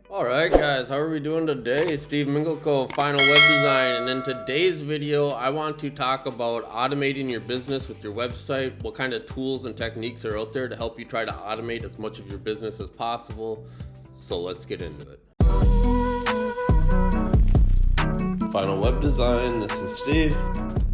Alright guys, how are we doing today? Steve Mingleco, Final Web Design, and in today's video I want to talk about automating your business with your website, what kind of tools and techniques are out there to help you try to automate as much of your business as possible. So let's get into it. Final Web Design, this is Steve.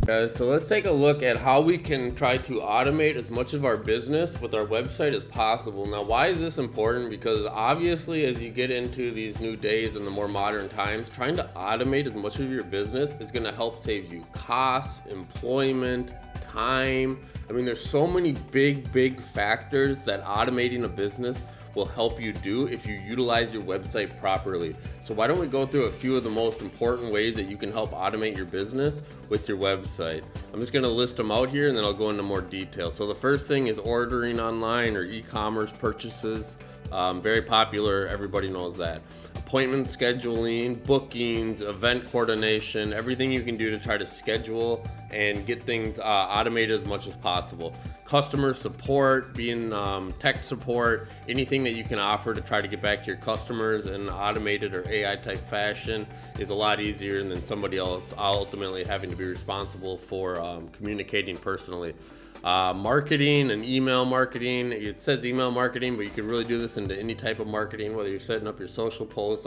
Guys, so let's take a look at how we can try to automate as much of our business with our website as possible. Now, why is this important? Because obviously, as you get into these new days and the more modern times, trying to automate as much of your business is going to help save you costs, employment, time. I mean, there's so many big factors that automating a business will help you do if you utilize your website properly. So why don't we go through a few of the most important ways that you can help automate your business with your website. I'm just going to list them out here and then I'll go into more detail. So the first thing is ordering online or e-commerce purchases. Very popular, everybody knows that. Appointment scheduling, bookings, event coordination, everything you can do to try to schedule and get things automated as much as possible. Customer support, being tech support, anything that you can offer to try to get back to your customers in an automated or AI type fashion is a lot easier than somebody else ultimately having to be responsible for communicating personally. Marketing and email marketing. It says email marketing, but you can really do this into any type of marketing, whether you're setting up your social posts,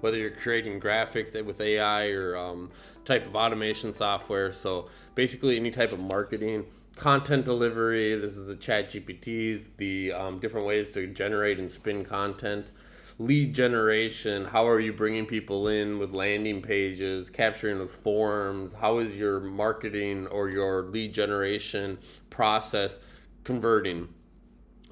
whether you're creating graphics with AI or type of automation software. So basically any type of marketing. Content delivery. This is the ChatGPTs, the different ways to generate and spin content. Lead generation, how are you bringing people in with landing pages, capturing with forms? How is your marketing or your lead generation process converting?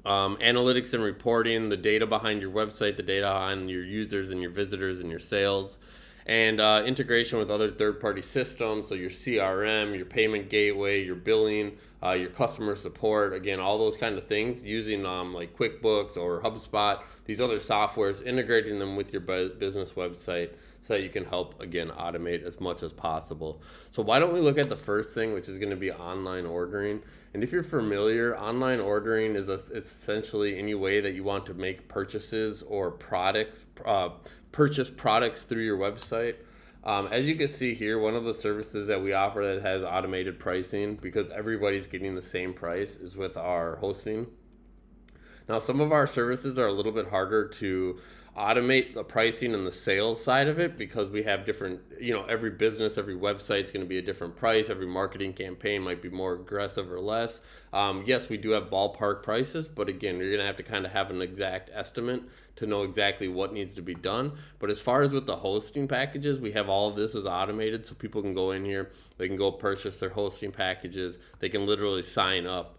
Analytics and reporting, the data behind your website, the data on your users and your visitors and your sales. And integration with other third-party systems, so your CRM, your payment gateway, your billing, your customer support, again, all those kind of things using like QuickBooks or HubSpot, these other softwares, integrating them with your business website so that you can help, again, automate as much as possible. So why don't we look at the first thing, which is going to be online ordering. And if you're familiar, online ordering is essentially any way that you want to make purchases or purchase products through your website. As you can see here, one of the services that we offer that has automated pricing, because everybody's getting the same price, is with our hosting. Now, some of our services are a little bit harder to automate the pricing and the sales side of it because we have different, every business, every website is going to be a different price. Every marketing campaign might be more aggressive or less. Yes, we do have ballpark prices, but again, you're going to have to kind of have an exact estimate to know exactly what needs to be done. But as far as with the hosting packages, we have all of this is automated, so people can go in here, they can go purchase their hosting packages, they can literally sign up.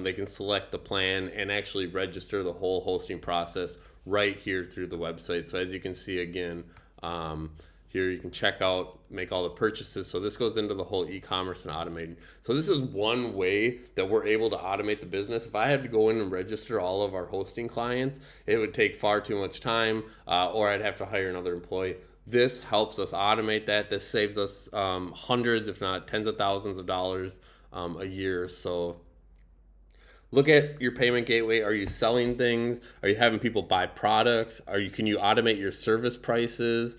They can select the plan and actually register the whole hosting process right here through the website. So as you can see again, here you can check out, make all the purchases. So this goes into the whole e-commerce and automating. So this is one way that we're able to automate the business. If I had to go in and register all of our hosting clients, it would take far too much time, or I'd have to hire another employee. This helps us automate that. This saves us hundreds, if not tens of thousands of dollars a year. So look at your payment gateway. Are you selling things? Are you having people buy products? Can you automate your service prices?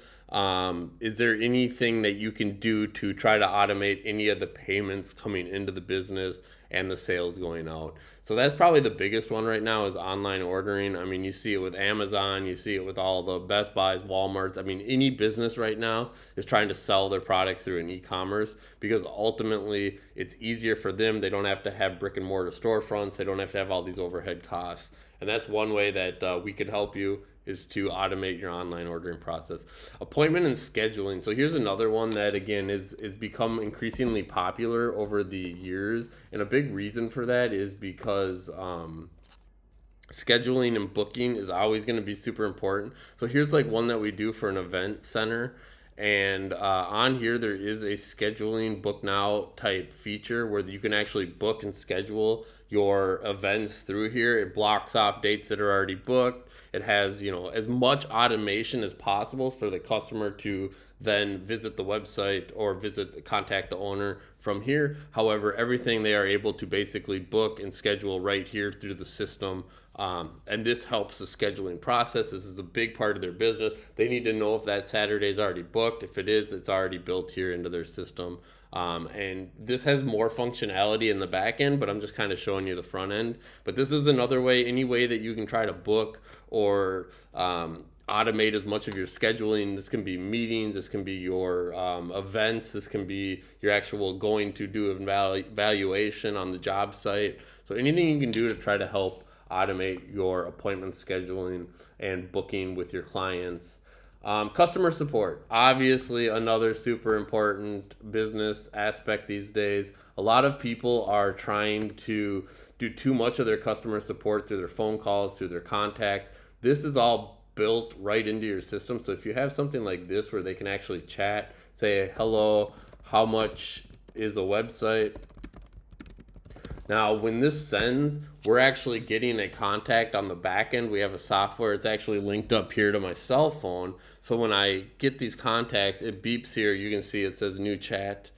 Is there anything that you can do to try to automate any of the payments coming into the business and the sales going out? So that's probably the biggest one right now is online ordering. I mean, you see it with Amazon, you see it with all the Best Buys, Walmarts. I mean, any business right now is trying to sell their products through an e-commerce because ultimately it's easier for them. They don't have to have brick and mortar storefronts. They don't have to have all these overhead costs. And that's one way that we could help you is to automate your online ordering process. Appointment and scheduling. So here's another one that again is become increasingly popular over the years, and a big reason for that is because scheduling and booking is always going to be super important. So here's like one that we do for an event center. And on here, there is a scheduling book now type feature where you can actually book and schedule your events through here. It blocks off dates that are already booked. It has, as much automation as possible for the customer to then visit the website or contact the owner from here. However, everything they are able to basically book and schedule right here through the system. And this helps the scheduling process. This is a big part of their business. They need to know if that Saturday is already booked. If it is, it's already built here into their system. And this has more functionality in the back end, but I'm just kind of showing you the front end. But this is another way, any way that you can try to book or automate as much of your scheduling. This can be meetings, this can be your events, this can be your actual going to do evaluation on the job site. So anything you can do to try to help automate your appointment scheduling and booking with your clients. Customer support, obviously another super important business aspect these days. A lot of people are trying to do too much of their customer support through their phone calls, through their contacts. This is all built right into your system. So if you have something like this where they can actually chat, say, hello, how much is a website? Now, when this sends, we're actually getting a contact on the back end. We have a software. It's actually linked up here to my cell phone. So when I get these contacts, it beeps here. You can see it says new chat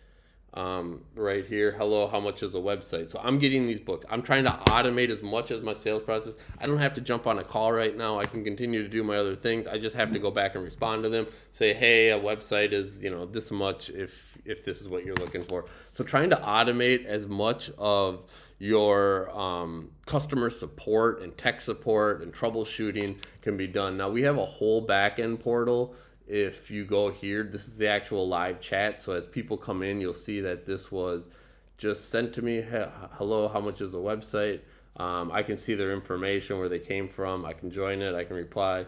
right here. Hello, how much is a website? So I'm getting these booked. I'm trying to automate as much as my sales process. I don't have to jump on a call right now. I can continue to do my other things. I just have to go back and respond to them. Say, hey, a website is, this much if this is what you're looking for. So trying to automate as much of your customer support and tech support and troubleshooting can be done. Now we have a whole back-end portal. If you go here, this is the actual live chat. So as people come in, you'll see that this was just sent to me. Hello, how much is a website? I can see their information, where they came from. I can join it. I can reply.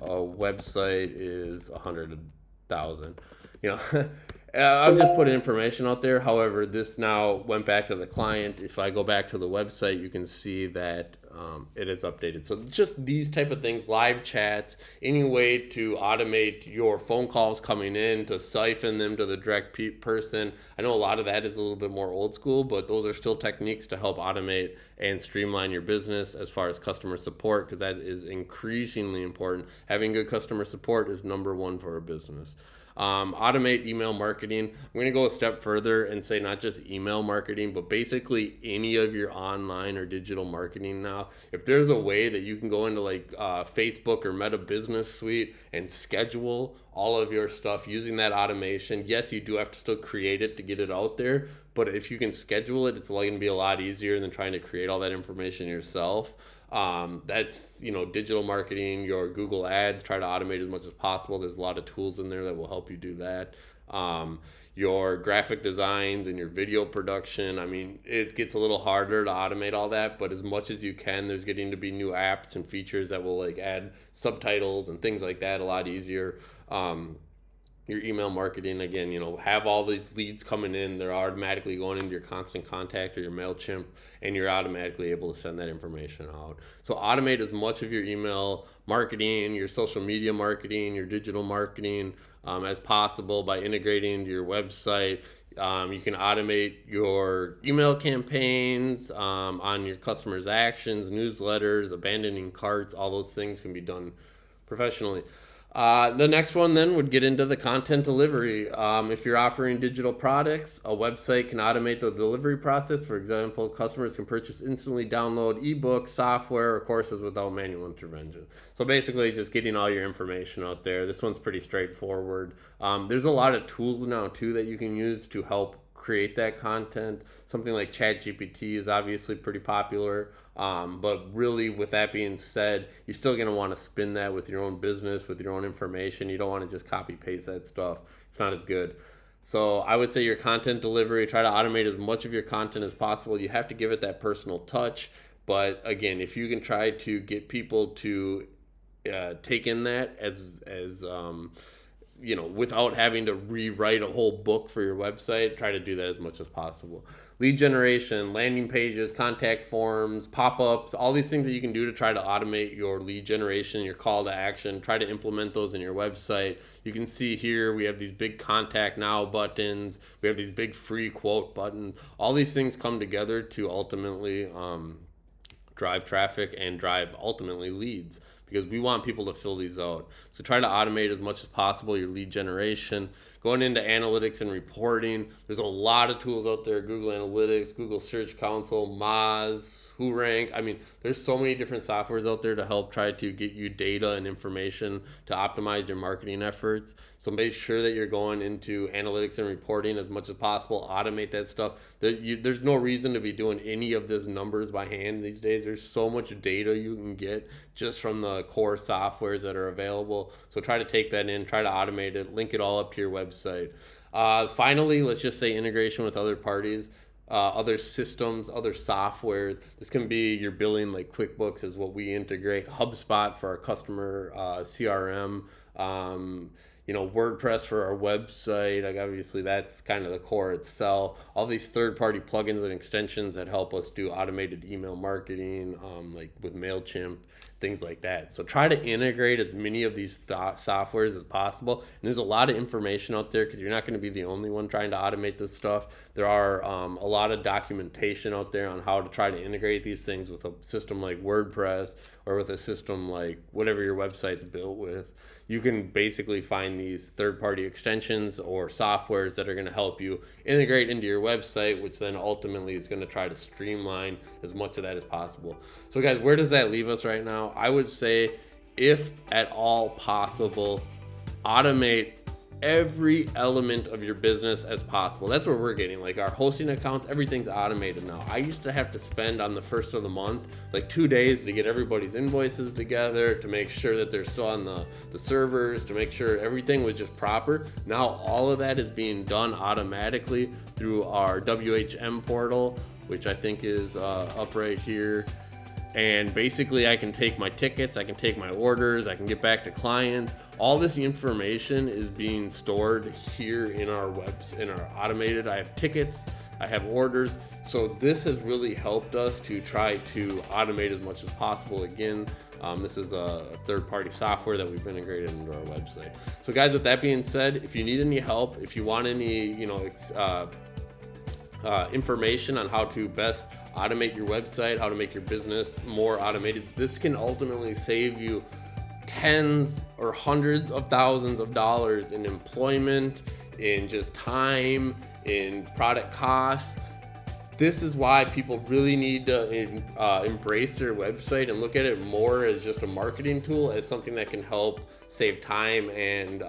A website is 100,000. I'm just putting information out there. However, this now went back to the client. If I go back to the website, you can see that it is updated. So just these type of things, live chats, any way to automate your phone calls coming in, to siphon them to the direct person. I know a lot of that is a little bit more old school, but those are still techniques to help automate and streamline your business as far as customer support, because that is increasingly important. Having good customer support is number one for a business. Automate email marketing. I'm going to go a step further and say not just email marketing, but basically any of your online or digital marketing now. If there's a way that you can go into like Facebook or Meta Business Suite and schedule all of your stuff using that automation. Yes, you do have to still create it to get it out there, but if you can schedule it, it's going to be a lot easier than trying to create all that information yourself. That's digital marketing, your Google ads, try to automate as much as possible. There's a lot of tools in there that will help you do that. Your graphic designs and your video production, it gets a little harder to automate all that, but as much as you can, there's getting to be new apps and features that will like add subtitles and things like that a lot easier. Your email marketing, again, have all these leads coming in. They're automatically going into your Constant Contact or your MailChimp, and you're automatically able to send that information out. So automate as much of your email marketing, your social media marketing, your digital marketing as possible by integrating into your website. You can automate your email campaigns on your customers' actions, newsletters, abandoning carts. All those things can be done professionally. The next one then would get into the content delivery. If you're offering digital products, a website can automate the delivery process. For example, customers can purchase instantly download ebooks, software, or courses without manual intervention. So basically just getting all your information out there. This one's pretty straightforward. There's a lot of tools now too that you can use to help create that content. Something like ChatGPT is obviously pretty popular. But really, with that being said, you're still going to want to spin that with your own business, with your own information. You don't want to just copy paste that stuff. It's not as good. So I would say your content delivery, try to automate as much of your content as possible. You have to give it that personal touch. But again, if you can try to get people to take in that as without having to rewrite a whole book for your website, try to do that as much as possible. Lead generation, landing pages, contact forms, pop-ups, all these things that you can do to try to automate your lead generation, your call to action, try to implement those in your website. You can see here we have these big contact now buttons, we have these big free quote buttons. All these things come together to ultimately drive traffic and drive ultimately leads. because we want people to fill these out. So try to automate as much as possible your lead generation. Going into analytics and reporting, there's a lot of tools out there: Google Analytics, Google Search Console, Moz, WhoRank. I mean, there's so many different softwares out there to help try to get you data and information to optimize your marketing efforts. So make sure that you're going into analytics and reporting as much as possible. Automate that stuff. There's no reason to be doing any of this numbers by hand these days. There's so much data you can get just from the core softwares that are available. So try to take that in, try to automate it, link it all up to your website. Finally, let's just say integration with other parties. Other systems, other softwares. This can be your billing, like QuickBooks is what we integrate. HubSpot for our customer CRM. WordPress for our website. Like, obviously that's kind of the core itself. All these third-party plugins and extensions that help us do automated email marketing, like with MailChimp, things like that. So try to integrate as many of these softwares as possible. And there's a lot of information out there, because you're not going to be the only one trying to automate this stuff. There are a lot of documentation out there on how to try to integrate these things with a system like WordPress, or with a system like whatever your website's built with. You can basically find these third-party extensions or softwares that are going to help you integrate into your website, which then ultimately is going to try to streamline as much of that as possible. So guys, where does that leave us right now? I would say, if at all possible, automate every element of your business as possible. That's where we're getting, like our hosting accounts, everything's automated now. I used to have to spend on the first of the month like 2 days to get everybody's invoices together, to make sure that they're still on the servers, to make sure everything was just proper. Now all of that is being done automatically through our WHM portal, which I think is up right here. And basically I can take my tickets, I can take my orders, I can get back to clients. All this information is being stored here in our in our automated. I have tickets, I have orders. So this has really helped us to try to automate as much as possible. Again, this is a third-party software that we've integrated into our website. So guys, with that being said, if you need any help, if you want any, information on how to best automate your website, how to make your business more automated, this can ultimately save you tens or hundreds of thousands of dollars in employment, in just time, in product costs. This is why people really need to embrace their website and look at it more as just a marketing tool, as something that can help save time, and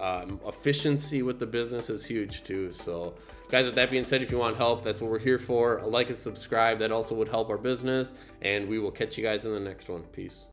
efficiency with the business is huge too. So guys, with that being said, if you want help, that's what we're here for. A like and subscribe, that also would help our business, and we will catch you guys in the next one. Peace.